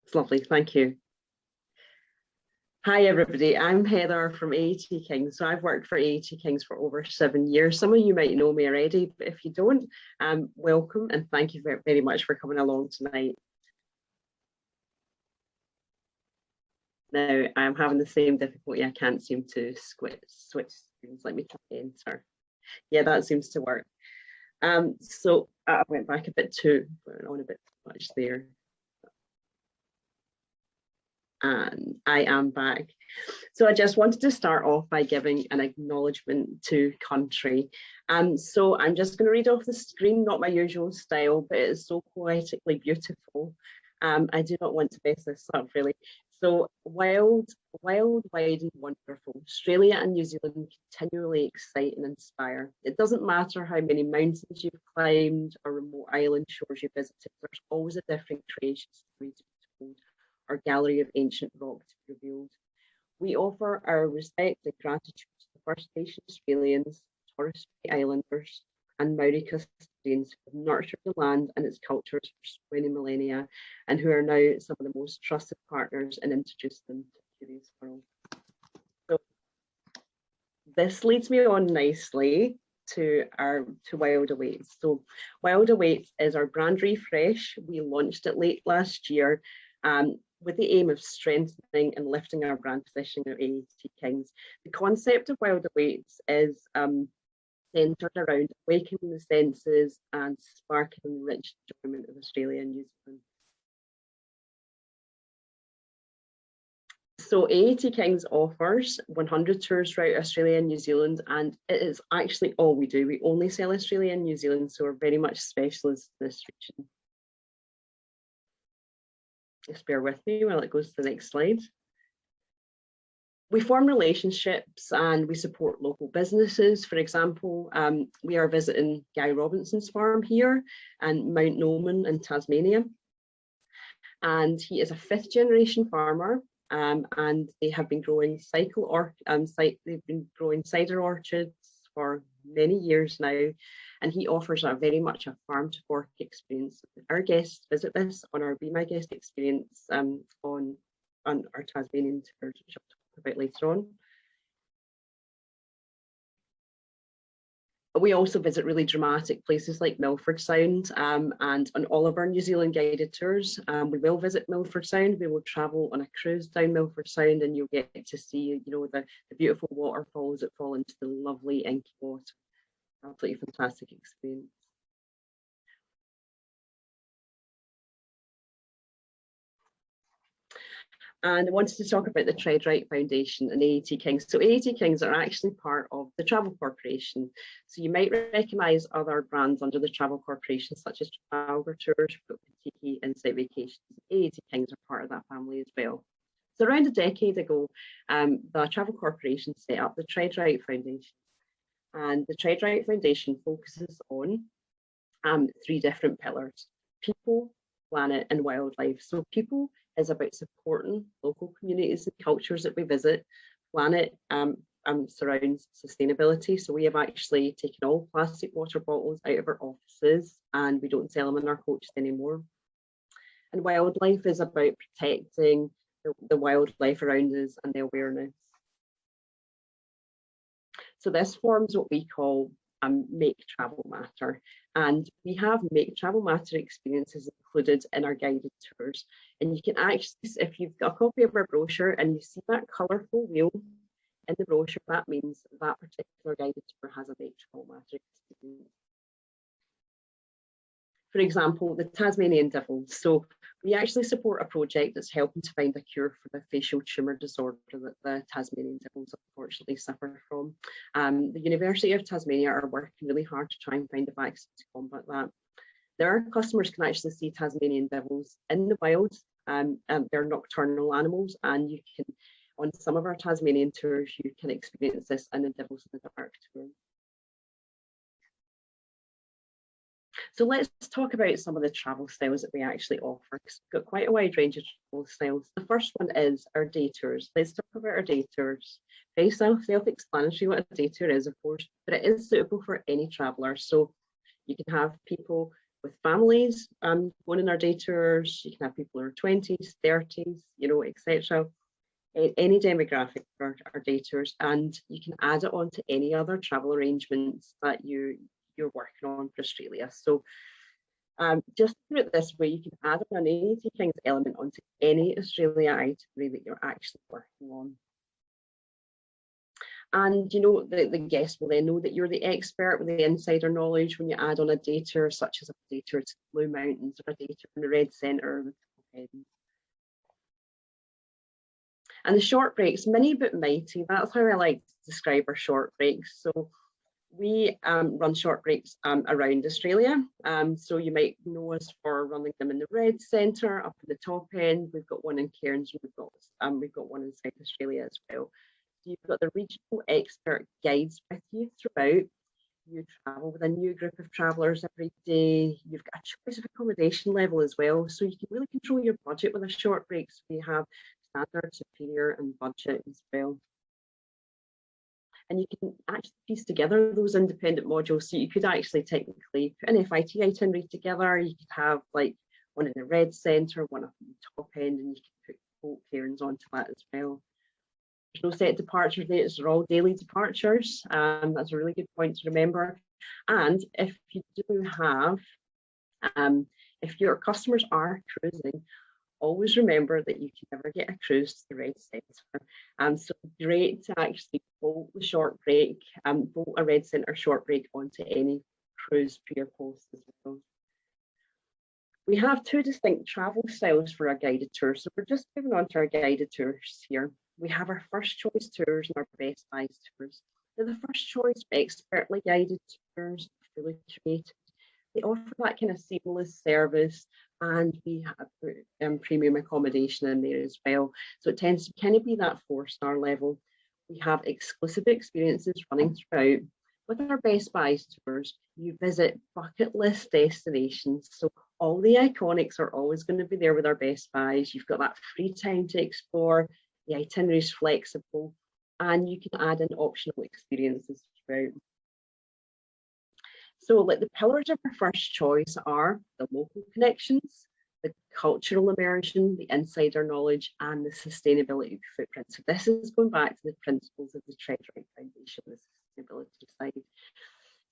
It's lovely, thank you. Hi everybody, I'm Heather from AAT Kings. So I've worked for AAT Kings for over 7 years. Some of you might know me already, but if you don't, welcome and thank you very much for coming along tonight. Now I'm having the same difficulty, I can't seem to switch screens. Let me try enter. Yeah, that seems to work. So I went back a bit too, went on a bit too much there. And I am back. So I just wanted to start off by giving an acknowledgement to country. So I'm just going to read off the screen, not my usual style, but it is so poetically beautiful. I do not want to mess this up really. So wild, wide and wonderful. Australia and New Zealand continually excite and inspire. It doesn't matter how many mountains you've climbed or remote island shores you've visited, there's always a different creation story to be told, or gallery of ancient rock to be revealed. We offer our respect and gratitude to the First Nation Australians, Torres Strait Islanders, and Maori custodians who have nurtured the land and its cultures for so many millennia, and who are now some of the most trusted partners and introduce them to the curious world. So this leads me on nicely to Wild Awaits. So Wild Awaits is our brand refresh. We launched it late last year. With the aim of strengthening and lifting our brand positioning at AAT Kings. The concept of Wild Awaits is centred around awakening the senses and sparking the rich enjoyment of Australia and New Zealand. So AAT Kings offers 100 tours throughout Australia and New Zealand, and it is actually all we do. We only sell Australia and New Zealand, so we're very much specialists in this region. Just bear with me while it goes to the next slide. We form relationships and we support local businesses. For example, we are visiting Guy Robinson's farm here and Mount Noman in Tasmania. And he is a 5th generation farmer, and they have been growing they've been growing cider orchards for many years now, and he offers very much a farm to fork experience. Our guests visit this on our Be My Guest experience on our Tasmanian tours, which I'll talk about later on. But we also visit really dramatic places like Milford Sound, and on all of our New Zealand guided tours, we will visit Milford Sound. We will travel on a cruise down Milford Sound, and you'll get to see, the beautiful waterfalls that fall into the lovely inky water. Absolutely fantastic experience. And I wanted to talk about the Tread Right Foundation and AAT Kings. So AAT Kings are actually part of the Travel Corporation. So you might recognise other brands under the Travel Corporation, such as Trafalgar Tours, Tiki, Insight Vacations. AAT Kings are part of that family as well. So around a decade ago, the Travel Corporation set up the Tread Right Foundation. And the Tread Right Foundation focuses on 3 different pillars: people, planet, and wildlife. So people is about supporting local communities and cultures that we visit. Planet surrounds sustainability. So we have actually taken all plastic water bottles out of our offices and we don't sell them in our coaches anymore. And wildlife is about protecting the wildlife around us and the awareness. So this forms what we call Make Travel Matter, and we have Make Travel Matter experiences included in our guided tours. And you can actually, if you've got a copy of our brochure and you see that colourful wheel in the brochure, that means that particular guided tour has a Make Travel Matter experience. For example, the Tasmanian devils. So we actually support a project that's helping to find a cure for the facial tumour disorder that the Tasmanian devils unfortunately suffer from. The University of Tasmania are working really hard to try and find a vaccine to combat that. Their customers can actually see Tasmanian devils in the wild. They're nocturnal animals, and you can, on some of our Tasmanian tours, you can experience this in the Devils in the Dark tour. So let's talk about some of the travel styles that we actually offer. We've got quite a wide range of travel styles. The first one is our day tours. Let's talk about our day tours. Very self-explanatory what a day tour is, of course, but it is suitable for any traveller. So you can have people with families going on our day tours. You can have people in their 20s, 30s, you know, etc. Any demographic for our day tours, and you can add it on to any other travel arrangements that you're working on for Australia. So just to put it this way, you can add an AAT Kings element onto any Australia itinerary that you're actually working on. And you know, the guests will then know that you're the expert with the insider knowledge when you add on a day tour, such as a day tour to the Blue Mountains or a day tour in the Red Centre. And the short breaks, mini but mighty, that's how I like to describe our short breaks. So we run short breaks around Australia. So you might know us for running them in the Red Centre, up in the top end. We've got one in Cairns, we've got one in South Australia as well. So you've got the regional expert guides with you throughout. You travel with a new group of travellers every day. You've got a choice of accommodation level as well. So you can really control your budget with a short break. So we have standard, superior and budget as well. And you can actually piece together those independent modules. So you could actually technically put an FIT itinerary together. You could have like one in the Red Centre, one up in the top end, and you can put Cairns onto that as well. There's no set departure dates, they're all daily departures. That's a really good point to remember. And if you do have, if your customers are cruising, always remember that you can never get a cruise to the Red Centre. So great to actually bolt the short break, bolt a Red Centre short break onto any cruise pre or post as well. We have two distinct travel styles for our guided tours. So we're just moving on to our guided tours here. We have our first choice tours and our best buys tours. They're the first choice expertly guided tours, fully curated. They offer that kind of seamless service, and we have premium accommodation in there as well. So it tends to kind of be that 4-star level. We have exclusive experiences running throughout. With our best buys tours, you visit bucket list destinations. So all the iconics are always going to be there with our best buys. You've got that free time to explore. The itinerary is flexible, and you can add in optional experiences throughout. So like the pillars of our first choice are the local connections, the cultural immersion, the insider knowledge, and the sustainability footprint. So this is going back to the principles of the Treasury Foundation, the sustainability side.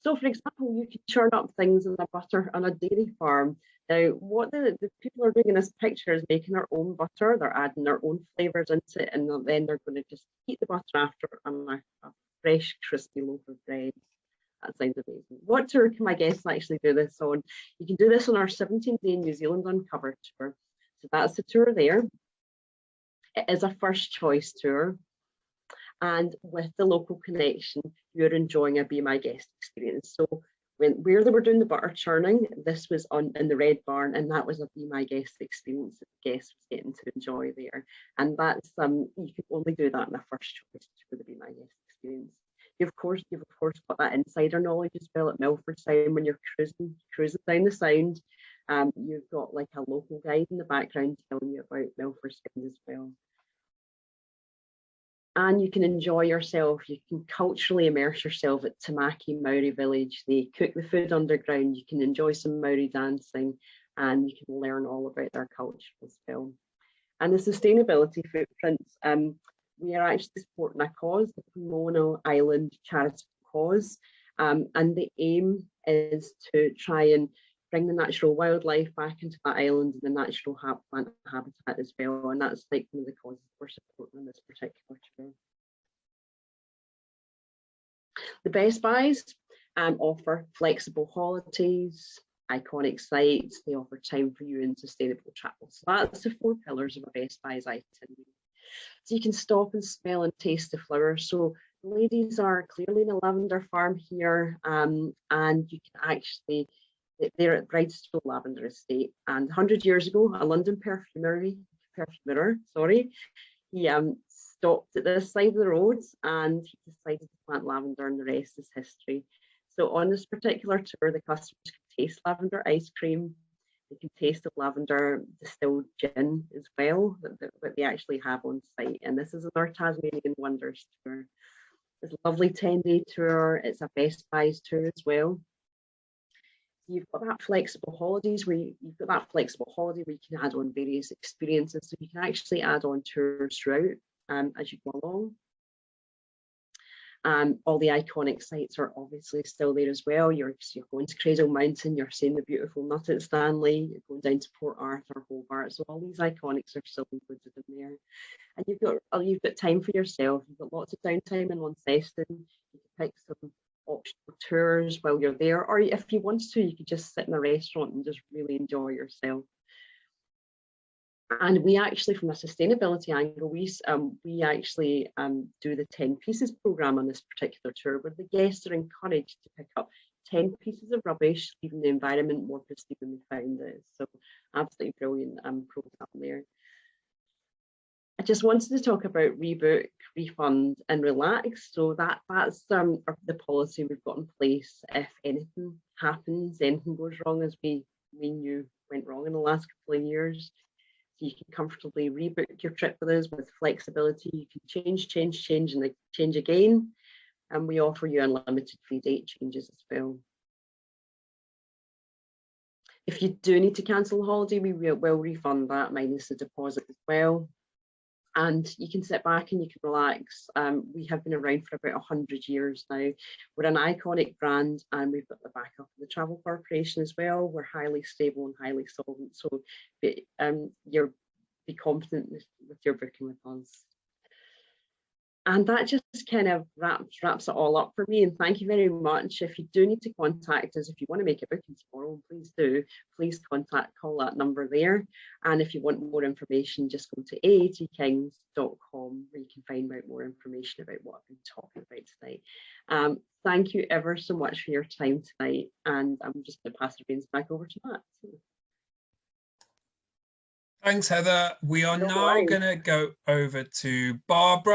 So for example, you can churn up things in a butter on a dairy farm. Now, what the people are doing in this picture is making their own butter. They're adding their own flavours into it, and then they're going to just heat the butter after on a fresh, crispy loaf of bread. That sounds amazing. What tour can my guests actually do this on? You can do this on our 17-day New Zealand Uncovered tour. So that's the tour there. It is a first choice tour. And with the local connection, you're enjoying a Be My Guest experience. So where they were doing the butter churning, this was in the Red Barn, and that was a Be My Guest experience that the guest was getting to enjoy there. And that's you can only do that in a first choice for the Be My Guest experience. You've of course got that insider knowledge as well at Milford Sound when you're cruising down the Sound. You've got like a local guide in the background telling you about Milford Sound as well. And you can enjoy yourself. You can culturally immerse yourself at Tamaki Maori village. They cook the food underground. You can enjoy some Maori dancing, and you can learn all about their culture as well. And the sustainability footprints, we are actually supporting a cause, the Pomono Island charitable cause, and the aim is to try and bring the natural wildlife back into that island and the natural plant habitat as well. And that's like one of the causes we're supporting in this particular tour. The Best Buys offer flexible holidays, iconic sites. They offer time for you and sustainable travel. So that's the 4 pillars of a Best Buys itinerary. So you can stop and smell and taste the flowers. So the ladies are clearly in a lavender farm here, and you can actually, they're at Bridestone Lavender Estate. And 100 years ago, a London perfumer, he stopped at this side of the road and he decided to plant lavender, and the rest is history. So on this particular tour, the customers can taste lavender ice cream. They can taste the lavender distilled gin as well that they actually have on site. And this is our Tasmanian Wonders tour. It's a lovely 10-day tour. It's a Best Buys tour as well. you've got that flexible holidays where you've got that flexible holiday where you can add on various experiences. So you can actually add on tours throughout as you go along. All the iconic sites are obviously still there as well. You're going to Cradle Mountain, you're seeing the beautiful Nut at Stanley, you're going down to Port Arthur, Hobart. So all these iconics are still included in there. And you've got time for yourself. You've got lots of downtime in Launceston. You can pick some optional tours while you're there, or if you want to, you could just sit in a restaurant and just really enjoy yourself. And we actually, from a sustainability angle, we actually do the 10 pieces program on this particular tour, where the guests are encouraged to pick up 10 pieces of rubbish, leaving the environment more pristine than they found it. So absolutely brilliant program there. I just wanted to talk about rebook, refund, and relax. So that's the policy we've got in place. If anything happens, anything goes wrong, as we knew went wrong in the last couple of years, you can comfortably rebook your trip with us with flexibility. You can change, and change again. And we offer you unlimited free date changes as well. If you do need to cancel a holiday, we will refund that minus the deposit as well. And you can sit back and you can relax. We have been around for about 100 years now. We're an iconic brand, and we've got the backup of the Travel Corporation as well. We're highly stable and highly solvent, so you're be confident with your booking with us. And that just kind of wraps it all up for me. And thank you very much. If you do need to contact us, if you want to make a booking tomorrow, please do. Please call that number there. And if you want more information, just go to aatkings.com, where you can find out more information about what I've been talking about tonight. Thank you ever so much for your time tonight. And I'm just going to pass the reins back over to Matt. Thanks, Heather. We are now going to go over to Barbara.